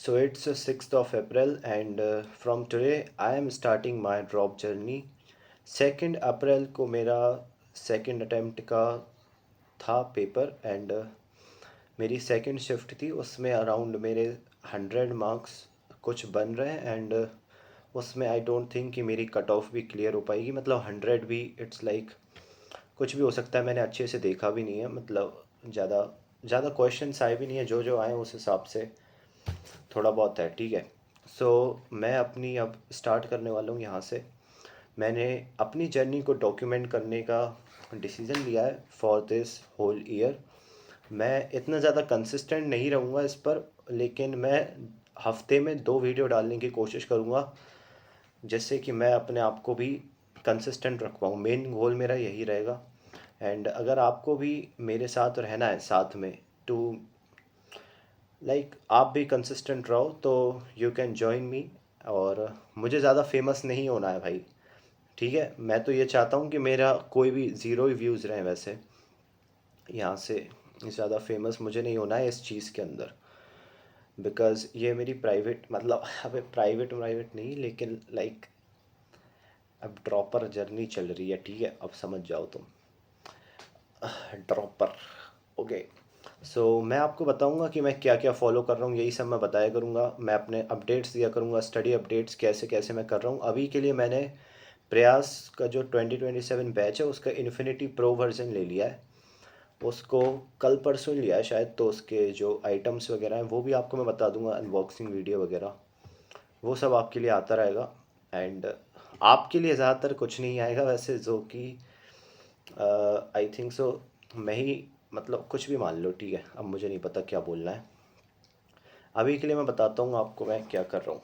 So it's 6th of April, and from today I am starting my drop journey. 2nd अप्रैल को मेरा second attempt का था paper, and मेरी second shift थी। उसमें अराउंड मेरे 100 मार्क्स कुछ बन रहे हैं, एंड उसमें आई डोंट थिंक कि मेरी कट ऑफ भी क्लियर हो पाएगी। मतलब 100 भी इट्स लाइक कुछ भी हो सकता है। मैंने अच्छे से देखा भी नहीं है, मतलब ज़्यादा ज़्यादा क्वेश्चंस आए भी नहीं है, जो जो आए उस हिसाब से थोड़ा बहुत है, ठीक है। सो मैं अपनी अब स्टार्ट करने वाला हूँ यहाँ से। मैंने अपनी जर्नी को डॉक्यूमेंट करने का डिसीज़न लिया है फॉर दिस होल ईयर। मैं इतना ज़्यादा कंसिस्टेंट नहीं रहूँगा इस पर, लेकिन मैं हफ्ते में 2 वीडियो डालने की कोशिश करूँगा, जिससे कि मैं अपने आप को भी कंसिस्टेंट रख पाऊँ। मेन गोल मेरा यही रहेगा। एंड अगर आपको भी मेरे साथ रहना है साथ में, टू लाइक आप भी कंसिस्टेंट रहो, तो यू कैन जॉइन मी। और मुझे ज़्यादा फेमस नहीं होना है भाई, ठीक है। मैं तो ये चाहता हूँ कि मेरा कोई भी ज़ीरो ही व्यूज़ रहें वैसे। यहाँ से ज़्यादा फेमस मुझे नहीं होना है इस चीज़ के अंदर, बिकॉज़ ये मेरी प्राइवेट, मतलब अबे प्राइवेट प्राइवेट नहीं, लेकिन लाइक अब ड्रॉपर जर्नी चल रही है, ठीक है। अब समझ जाओ तुम, ड्रॉपर। ओके। सो मैं आपको बताऊंगा कि मैं क्या क्या फॉलो कर रहा हूँ, यही सब मैं बताया करूँगा। मैं अपने अपडेट्स दिया करूँगा, स्टडी अपडेट्स कैसे कैसे मैं कर रहा हूँ। अभी के लिए मैंने प्रयास का जो 2027 बैच है उसका इन्फिनिटी प्रो वर्जन ले लिया है। उसको कल परसों ही लिया है शायद, तो उसके जो आइटम्स वगैरह हैं वो भी आपको मैं बता दूंगा, अनबॉक्सिंग वीडियो वगैरह वो सब आपके लिए आता रहेगा। एंड आपके लिए ज़्यादातर कुछ नहीं आएगा वैसे, जो कि आई थिंक सो मैं ही, मतलब कुछ भी मान लो, ठीक है। अब मुझे नहीं पता क्या बोलना है। अभी के लिए मैं बताता हूँ आपको मैं क्या कर रहा हूँ।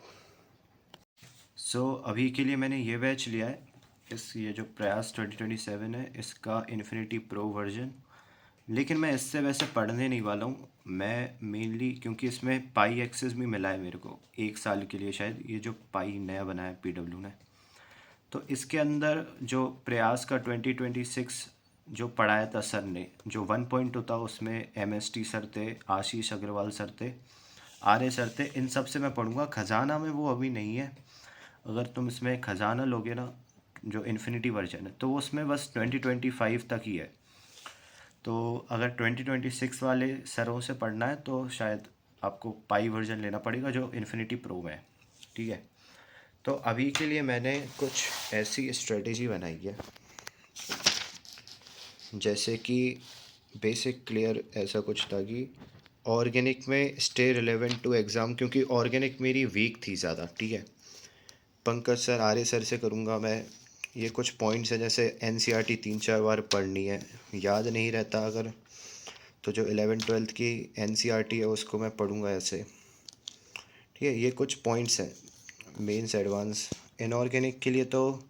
अभी के लिए मैंने ये बैच लिया है, ये जो प्रयास 2027 है इसका इन्फिनिटी प्रो वर्जन। लेकिन मैं इससे वैसे पढ़ने नहीं वाला हूँ। मैं मेनली, क्योंकि इसमें पाई एक्सेस भी मिला है मेरे को 1 साल के लिए शायद, ये जो पाई नया बना है पीडब्ल्यू ने। तो इसके अंदर जो प्रयास का 2026 जो पढ़ाया था सर ने, जो 1.2 था उसमें एमएसटी सर थे, आशीष अग्रवाल सर थे, आर्य सर थे। इन सब से मैं पढ़ूंगा। खजाना में वो अभी नहीं है। अगर तुम इसमें खजाना लोगे ना, जो इन्फिनिटी वर्जन है, तो वो उसमें बस 2025 तक ही है। तो अगर 2026 वाले सरों से पढ़ना है तो शायद आपको पाई वर्जन लेना पड़ेगा जो इन्फिनिटी प्रो में है, ठीक है। तो अभी के लिए मैंने कुछ ऐसी स्ट्रेटेजी बनाई है, जैसे कि बेसिक क्लियर ऐसा कुछ था कि ऑर्गेनिक में स्टे रिलेवेंट टू एग्ज़ाम, क्योंकि ऑर्गेनिक मेरी वीक थी ज़्यादा, ठीक है। पंकज सर, आर्य सर से करूँगा मैं। ये कुछ पॉइंट्स हैं, जैसे एनसीईआरटी 3-4 बार पढ़नी है, याद नहीं रहता अगर, तो जो 11th-12th की एनसीईआरटी है उसको मैं पढ़ूँगा ऐसे, ठीक है। ये कुछ पॉइंट्स हैं मेंस एडवांस। इनऑर्गेनिक के लिए तो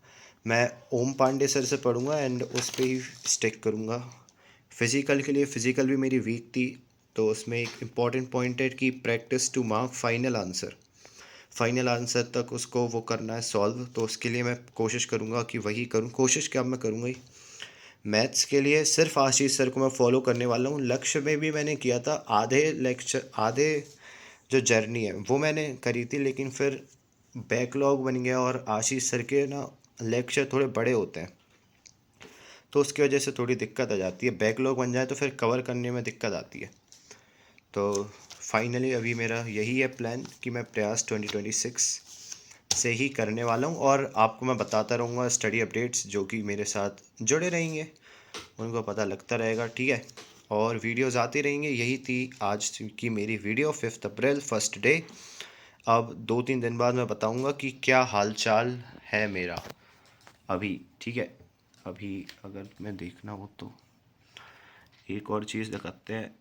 मैं ओम पांडे सर से पढ़ूँगा एंड उस पर ही स्टिक करूँगा। फिज़िकल के लिए, फ़िज़िकल भी मेरी वीक थी, तो उसमें एक इम्पॉर्टेंट पॉइंट है कि practice to mark final answer. Final answer तक उसको वो करना है सॉल्व, तो उसके लिए मैं कोशिश करूँगा कि वही करूँ। कोशिश क्या, मैं करूँगा ही। मैथ्स के लिए सिर्फ आशीष सर को मैं फॉलो करने वाला हूँ। लक्ष्य में भी मैंने किया था, आधे लेक्चर, आधे जो जर्नी है वो मैंने करी थी, लेकिन फिर बैकलॉग बन गया और आशीष सर के ना लेक्चर थोड़े बड़े होते हैं, तो उसकी वजह से थोड़ी दिक्कत आ जाती है। बैकलॉग बन जाए तो फिर कवर करने में दिक्कत आती है। तो फाइनली अभी मेरा यही है प्लान कि मैं प्रयास 2026 से ही करने वाला हूँ, और आपको मैं बताता रहूँगा स्टडी अपडेट्स, जो कि मेरे साथ जुड़े रहेंगे उनको पता लगता रहेगा, ठीक है। और वीडियोस आती रहेंगे। यही थी आज की मेरी वीडियो, 5 अप्रैल, फर्स्ट डे। अब 2-3 दिन बाद मैं बताऊंगा कि क्या हालचाल है मेरा अभी, ठीक है। अभी अगर मैं देखना हो तो एक और चीज़ दिखाते हैं।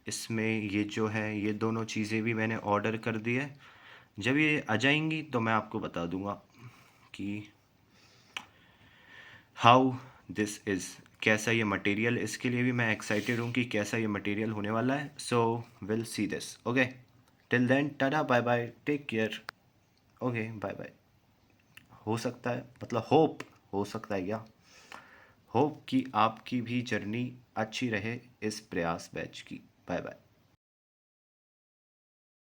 इसमें ये जो है, ये दोनों चीज़ें भी मैंने ऑर्डर कर दी है। जब ये आ जाएंगी तो मैं आपको बता दूंगा कि हाउ दिस इज़, कैसा ये मटेरियल। इसके लिए भी मैं एक्साइटेड हूँ कि कैसा ये मटेरियल होने वाला है। So will see this, okay. Till then, tata, bye bye, take care, okay, bye bye. हो सकता है, मतलब होप, हो सकता है क्या, होप कि आपकी भी जर्नी अच्छी रहे इस प्रयास बैच की। Bye bye.